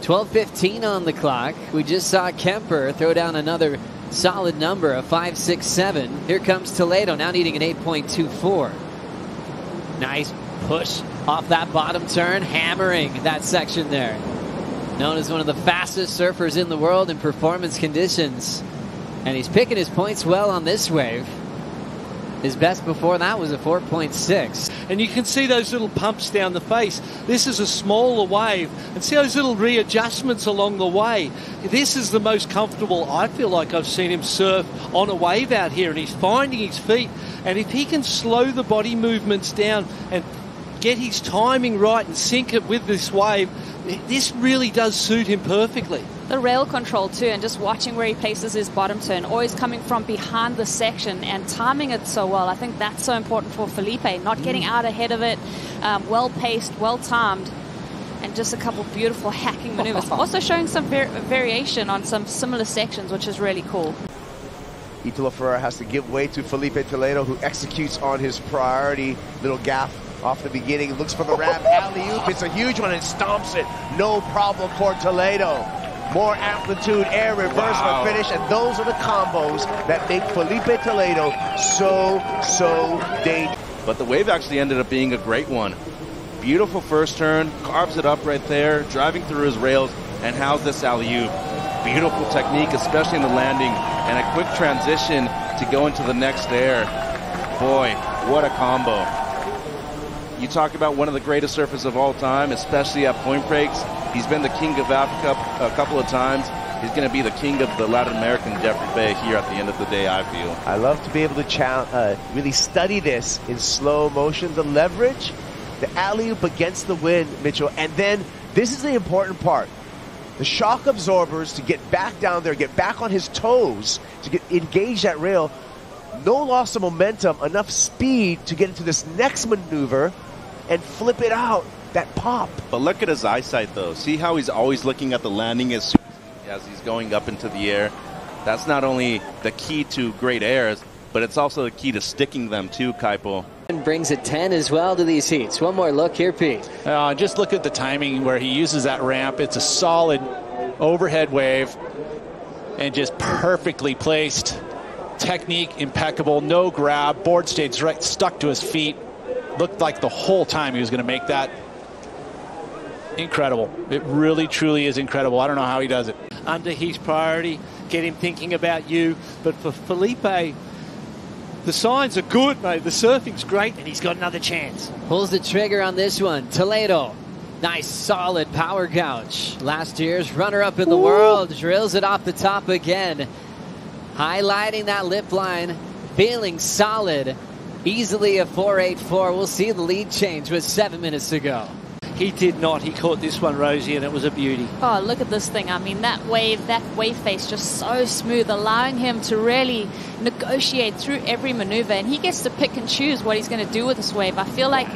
12:15 on the clock. We just saw Kemper throw down another solid number, a 5.67. Here comes Toledo, now needing an 8.24. Nice push off that bottom turn, hammering that section there. Known as one of the fastest surfers in the world in performance conditions. And he's picking his points well on this wave. His best before that was a 4.6. And you can see those little pumps down the face. This is a smaller wave. And see those little readjustments along the way. This is the most comfortable I feel like I've seen him surf on a wave out here. And he's finding his feet. And if he can slow the body movements down and get his timing right and sync it with this wave, this really does suit him perfectly. The rail control too, and just watching where he places his bottom turn, always coming from behind the section and timing it so well. I think that's so important for Filipe, not getting out ahead of it, well paced, well timed, and just a couple beautiful hacking maneuvers. Also showing some variation on some similar sections, which is really cool. Italo Ferreira has to give way to Filipe Toledo, who executes on his priority little gaff off the beginning, looks for the ramp, alley-oop, it's a huge one and stomps it. No problem for Toledo. More amplitude, air reverse for finish, and those are the combos that make Filipe Toledo so dangerous. But the wave actually ended up being a great one. Beautiful first turn, carves it up right there, driving through his rails, and how's this alley-oop? Beautiful technique, especially in the landing, and a quick transition to go into the next air. Boy, what a combo. You talk about one of the greatest surfers of all time, especially at point breaks. He's been the king of Africa a couple of times. He's going to be the king of the Latin American Jeffrey Bay here at the end of the day, I feel. I love to be able to really study this in slow motion. The leverage, the alley-oop against the wind, Mitchell. And then, this is the important part. The shock absorbers to get back down there, get back on his toes, to engage that rail. No loss of momentum, enough speed to get into this next maneuver and flip it out, that pop. But look at his eyesight, though. See how he's always looking at the landing as he's going up into the air. That's not only the key to great airs, but it's also the key to sticking them too, Kaipo. And brings a 10 as well to these heats. One more look here, Pete. Just look at the timing where he uses that ramp. It's a solid overhead wave and just perfectly placed. Technique impeccable, no grab, board stayed right, stuck to his feet. Looked like the whole time he was going to make that. Incredible. It really, truly is incredible. I don't know how he does it. Under his priority, get him thinking about you. But for Filipe, the signs are good, mate. The surfing's great, and he's got another chance. Pulls the trigger on this one. Toledo. Nice, solid power gouge. Last year's runner-up in the world. Drills it off the top again. Highlighting that lip line. Feeling solid. Easily a 4.84. We'll see the lead change with 7 minutes to go. He did not. He caught this one, Rosie, and it was a beauty. Oh, look at this thing. I mean, that wave face just so smooth, allowing him to really negotiate through every maneuver. And he gets to pick and choose what he's going to do with this wave. I feel like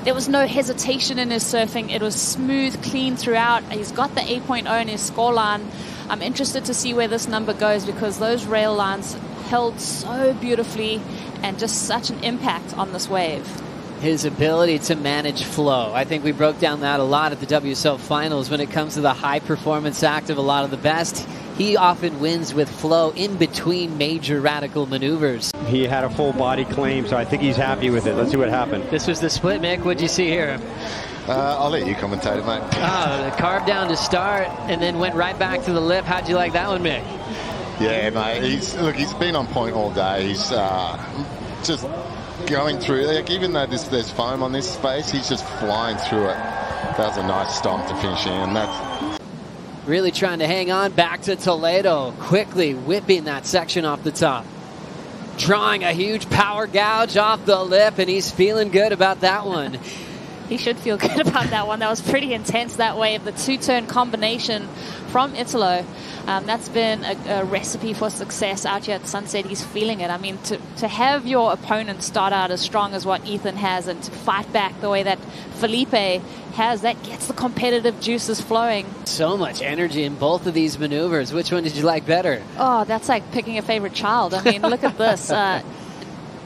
there was no hesitation in his surfing. It was smooth, clean throughout. He's got the 8.0 in his scoreline. I'm interested to see where this number goes because those rail lines held so beautifully and just such an impact on this wave. His ability to manage flow. I think we broke down that a lot at the WSL finals when it comes to the high performance act of a lot of the best. He often wins with flow in between major radical maneuvers. He had a full body claim, so I think he's happy with it. Let's see what happened. This was the split, Mick. What'd you see here? I'll let you commentate it, mate. The carve down to start and then went right back to the lip. How'd you like that one, Mick? Yeah, mate. He's been on point all day. He's just going through. Like, even though there's foam on this face, he's just flying through it. That was a nice stomp to finish in. That's really trying to hang on. Back to Toledo, quickly whipping that section off the top, drawing a huge power gouge off the lip, and he's feeling good about that one. He should feel good about that one. That was pretty intense, that wave. The two-turn combination from Italo. That's been a recipe for success out here at Sunset. He's feeling it. I mean, to have your opponent start out as strong as what Ethan has and to fight back the way that Filipe has, that gets the competitive juices flowing. So much energy in both of these maneuvers. Which one did you like better? Oh, that's like picking a favorite child. I mean, look at this.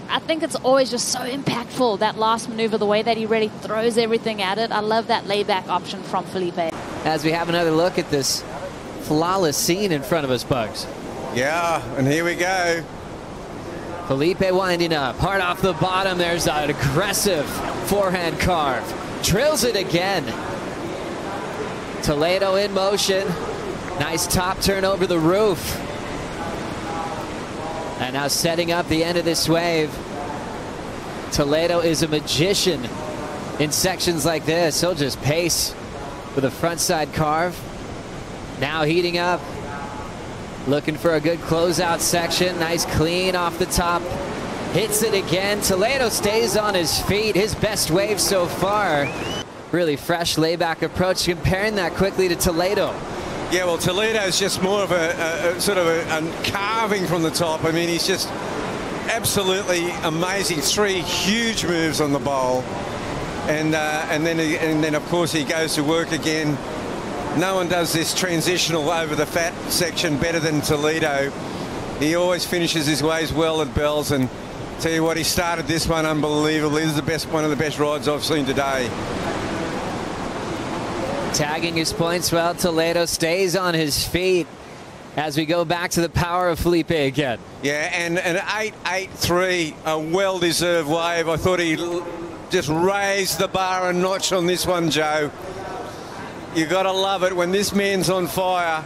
I think it's always just so impactful, that last maneuver, the way that he really throws everything at it. I love that layback option from Filipe. as we have another look at this flawless scene in front of us, Bugs. Yeah, and here we go. Filipe winding up, hard off the bottom. There's an aggressive forehand carve. Drills it again. Toledo in motion. Nice top turn over the roof. And now setting up the end of this wave. Toledo is a magician in sections like this. He'll just pace with a frontside carve. Now heating up. Looking for a good closeout section. Nice clean off the top. Hits it again. Toledo stays on his feet. His best wave so far. Really fresh layback approach. Comparing that quickly to Toledo. Yeah, well, Toledo's just more of a sort of a carving from the top. I mean, he's just absolutely amazing. 3 huge moves on the bowl. And then of course he goes to work again. No one does this transitional over the fat section better than Toledo. He always finishes his waves well at Bells, and tell you what, he started this one unbelievably. This is one of the best rides I've seen today. Tagging his points well. Toledo stays on his feet as we go back to the power of Filipe again. Yeah, and an 8-8-3, a well-deserved wave. I thought he just raised the bar a notch on this one, Joe. You got to love it when this man's on fire.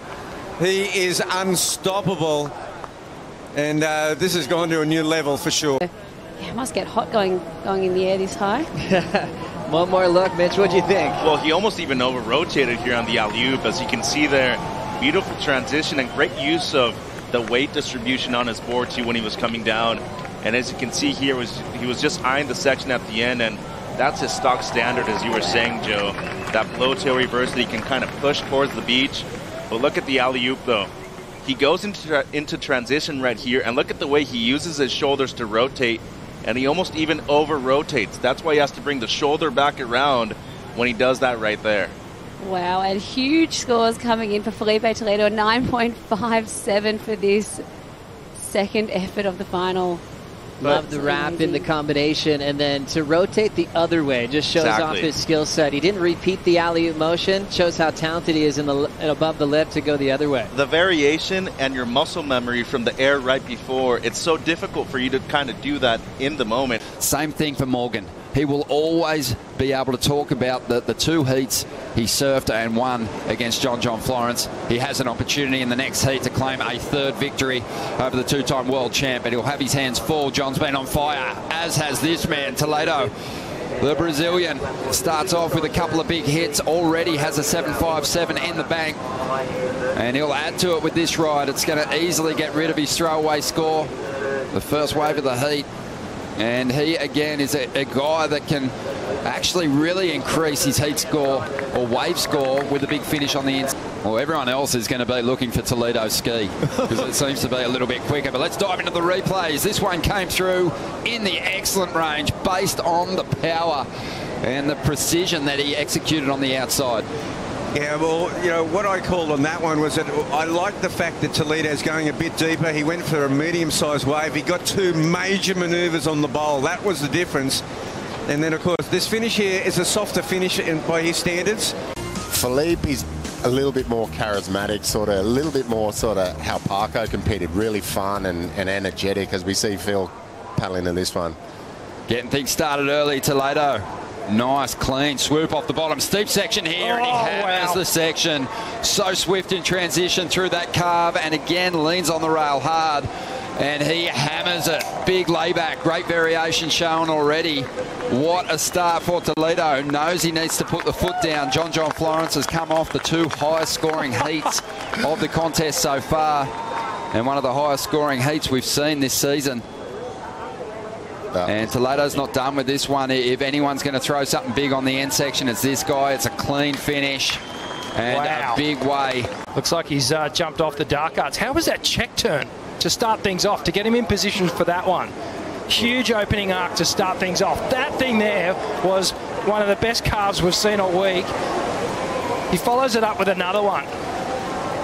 He is unstoppable, and this has gone to a new level for sure. Yeah, it must get hot going in the air this high. One more look, Mitch. What do you think? Well, he almost even over-rotated here on the alley-oop, as you can see there. Beautiful transition and great use of the weight distribution on his board too when he was coming down. And as you can see here, he was just eyeing the section at the end, and that's his stock standard, as you were saying, Joe. That blow tail reverse that he can kind of push towards the beach. But look at the alley-oop, though. He goes into transition right here, and look at the way he uses his shoulders to rotate, and he almost even over-rotates. That's why he has to bring the shoulder back around when he does that right there. Wow, and huge scores coming in for Filipe Toledo. 9.57 for this second effort of the final. Love the wrap in the combination, and then to rotate the other way just shows off his skill set. He didn't repeat the alley-oop motion, shows how talented he is in the above the lip to go the other way. The variation and your muscle memory from the air right before, it's so difficult for you to kind of do that in the moment. Same thing for Morgan. He will always be able to talk about the 2 heats he surfed and won against John Florence. He has an opportunity in the next heat to claim a 3rd victory over the 2-time world champ, but he'll have his hands full. John's been on fire, as has this man, Toledo. The Brazilian starts off with a couple of big hits, already has a 7.57 in the bank, and he'll add to it with this ride. It's going to easily get rid of his throwaway score, the first wave of the heat. And he, again, is a guy that can actually really increase his heat score or wave score with a big finish on the inside. Well, everyone else is going to be looking for Toledo's ski because it seems to be a little bit quicker. But let's dive into the replays. This one came through in the excellent range based on the power and the precision that he executed on the outside. Yeah, well, you know, what I called on that one was that I liked the fact that Toledo's going a bit deeper. He went for a medium-sized wave. He got 2 major manoeuvres on the bowl. That was the difference. And then, of course, this finish here is a softer finish by his standards. Filipe is a little bit more charismatic, a little bit more how Parko competed. Really fun and energetic, as we see Phil paddling in this one. Getting things started early, Toledo. Nice, clean swoop off the bottom. Steep section here, and he hammers the section. So swift in transition through that carve, and again leans on the rail hard, and he hammers it. Big layback, great variation shown already. What a start for Toledo. Knows he needs to put the foot down. John Florence has come off the 2 highest scoring heats of the contest so far, and one of the highest scoring heats we've seen this season. And Toledo's not done with this one. If anyone's going to throw something big on the end section, it's this guy. It's a clean finish and a big way. Looks like he's jumped off the dark arts. How was that check turn to start things off, to get him in position for that one? Huge opening arc to start things off. That thing there was one of the best carves we've seen all week. He follows it up with another one.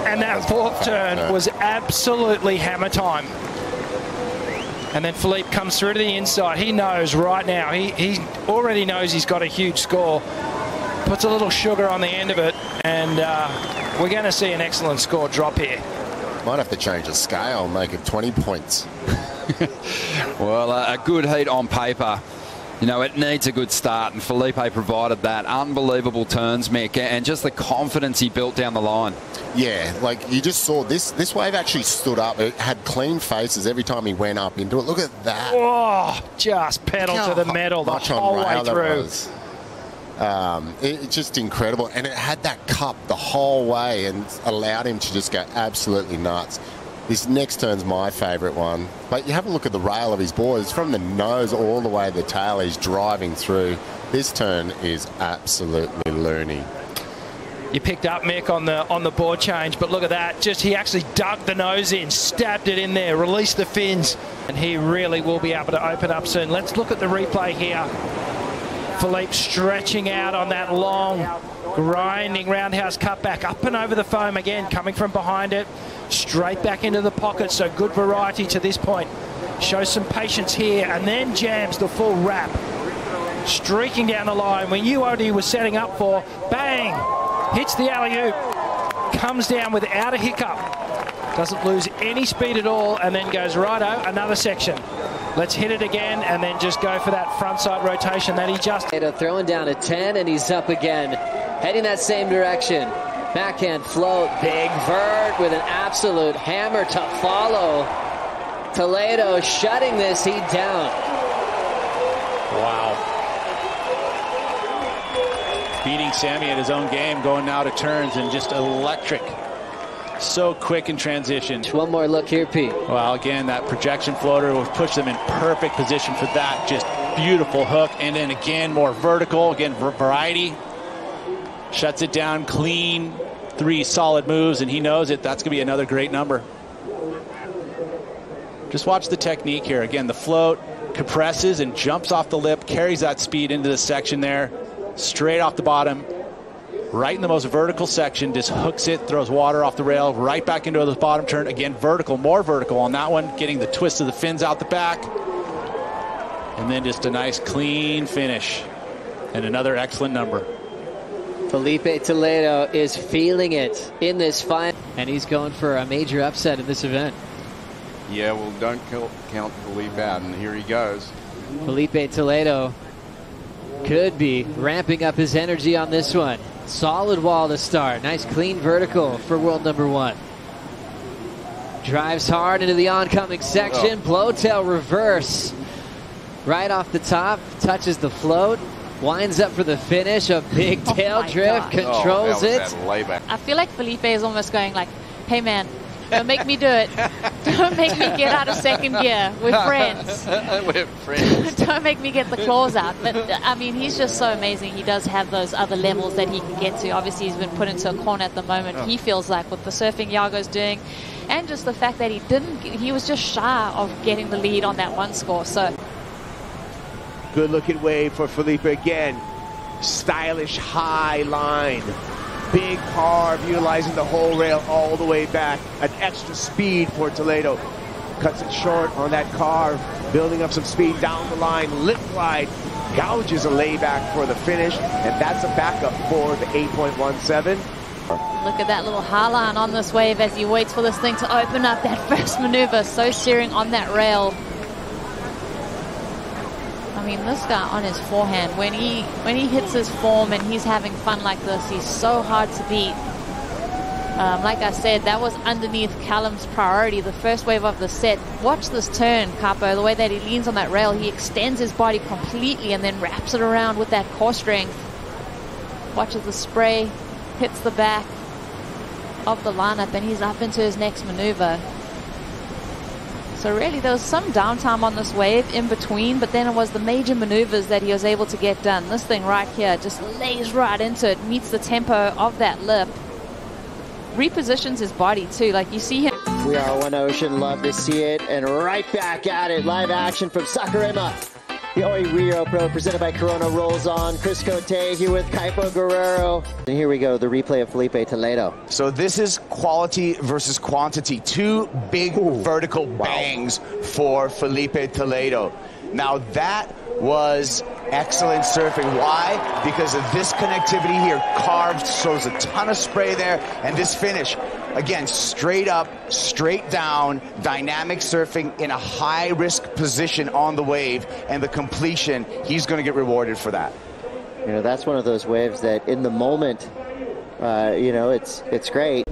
And that 4th turn was absolutely hammer time. And then Filipe comes through to the inside. He knows right now. He already knows he's got a huge score. puts a little sugar on the end of it, and we're going to see an excellent score drop here. Might have to change the scale and make it 20 points. Well, a good heat on paper. You know, it needs a good start, and Filipe provided that. Unbelievable turns, Mick, and just the confidence he built down the line. Yeah, like you just saw this wave actually stood up. It had clean faces every time he went up into it. Look at that. Oh, just pedal to the metal the whole way through. It's just incredible. And it had that cup the whole way and allowed him to just go absolutely nuts. This next turn's my favourite one. But you have a look at the rail of his board. It's from the nose all the way to the tail. He's driving through. This turn is absolutely loony. You picked up, Mick, on the board change, but look at that. Just he actually dug the nose in, stabbed it in there, released the fins, and he really will be able to open up soon. Let's look at the replay here. Filipe stretching out on that long, grinding roundhouse cutback, up and over the foam again, coming from behind it. Straight back into the pocket, so good variety to this point. Shows some patience here and then jams the full wrap. Streaking down the line when you already was setting up for. Bang! Hits the alley-oop. Comes down without a hiccup. Doesn't lose any speed at all and then goes righto, another section. Let's hit it again and then just go for that front side rotation that he just... Throwing down a 10 and he's up again. Heading that same direction. Backhand float, big vert with an absolute hammer to follow. Toledo shutting this heat down. Wow. Beating Sammy at his own game, going now to turns and just electric. So quick in transition. One more look here, Pete. Well, again, that projection floater will push them in perfect position for that. Just beautiful hook. And then again, more vertical. Again, variety. Shuts it down clean. 3 solid moves, and he knows it. That's going to be another great number. Just watch the technique here. Again, the float compresses and jumps off the lip, carries that speed into the section there, straight off the bottom, right in the most vertical section, just hooks it, throws water off the rail, right back into the bottom turn. Again, vertical, more vertical on that one, getting the twist of the fins out the back. And then just a nice clean finish. And another excellent number. Filipe Toledo is feeling it in this final, and he's going for a major upset in this event. Yeah, well, don't count Filipe out, and here he goes. Filipe Toledo could be ramping up his energy on this one. Solid wall to start. Nice clean vertical for world number 1. Drives hard into the oncoming section. Blowtail reverse. Right off the top, touches the float. Winds up for the finish, a big tail drift, controls it. I feel like Filipe is almost going like, hey man, don't make me do it. Don't make me get out of second gear. We're friends. We're friends. Don't make me get the claws out. But I mean, he's just so amazing. He does have those other levels that he can get to. Obviously, he's been put into a corner at the moment. He feels like with the surfing Iago's doing, and just the fact that he was just shy of getting the lead on that one score. So. Good looking wave for Filipe again. Stylish high line. Big carve utilizing the whole rail all the way back. An extra speed for Toledo. Cuts it short on that carve. Building up some speed down the line. Lip glide. Gouges a layback for the finish. And that's a backup for the 8.17. Look at that little high line on this wave as he waits for this thing to open up. That first maneuver. So steering on that rail. I mean, this guy on his forehand, when he hits his form and he's having fun like this, he's so hard to beat. Like I said, that was underneath Callum's priority, the first wave of the set. Watch this turn, Capo, the way that he leans on that rail. He extends his body completely and then wraps it around with that core strength. Watch as the spray hits the back of the lineup and he's up into his next maneuver. So really, there was some downtime on this wave in between, but then it was the major maneuvers that he was able to get done. This thing right here just lays right into it, meets the tempo of that lip. Repositions his body too, like you see him. We are One Ocean, love to see it, and right back at it. Live action from Saquarema. The Oi Rio Pro presented by Corona rolls on. Chris Cote here with Kaipo Guerrero. And here we go, the replay of Filipe Toledo. So this is quality versus quantity. 2 big vertical bangs for Filipe Toledo. Now that was Excellent surfing. Why? Because of this connectivity here. Carved, shows a ton of spray there. And this finish, again, straight up, straight down, dynamic surfing in a high-risk position on the wave. And the completion, he's going to get rewarded for that. You know, that's one of those waves that in the moment, you know, it's great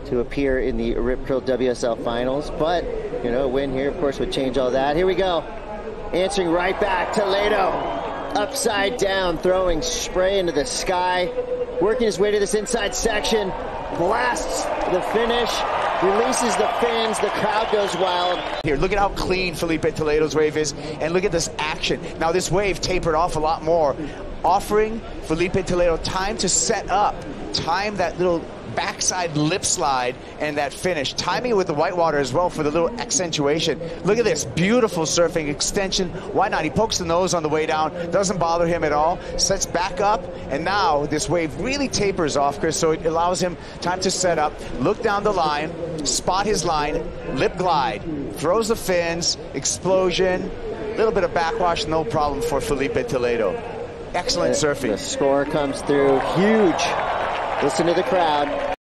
to appear in the Rip Curl WSL finals. But, you know, a win here, of course, would change all that. Here we go. Answering right back, Toledo, upside down, throwing spray into the sky, working his way to this inside section, blasts the finish, releases the fins, the crowd goes wild. Here, look at how clean Filipe Toledo's wave is, and look at this action. Now this wave tapered off a lot more, offering Filipe Toledo time to set up, time that little backside lip slide and that finish, timing it with the whitewater as well for the little accentuation. Look at this beautiful surfing extension. Why not? He pokes the nose on the way down, doesn't bother him at all, sets back up, and now this wave really tapers off, Chris, so it allows him time to set up, look down the line, spot his line, lip glide, throws the fins, explosion, a little bit of backwash, no problem for Filipe Toledo. Excellent surfing. The score comes through huge. Listen to the crowd.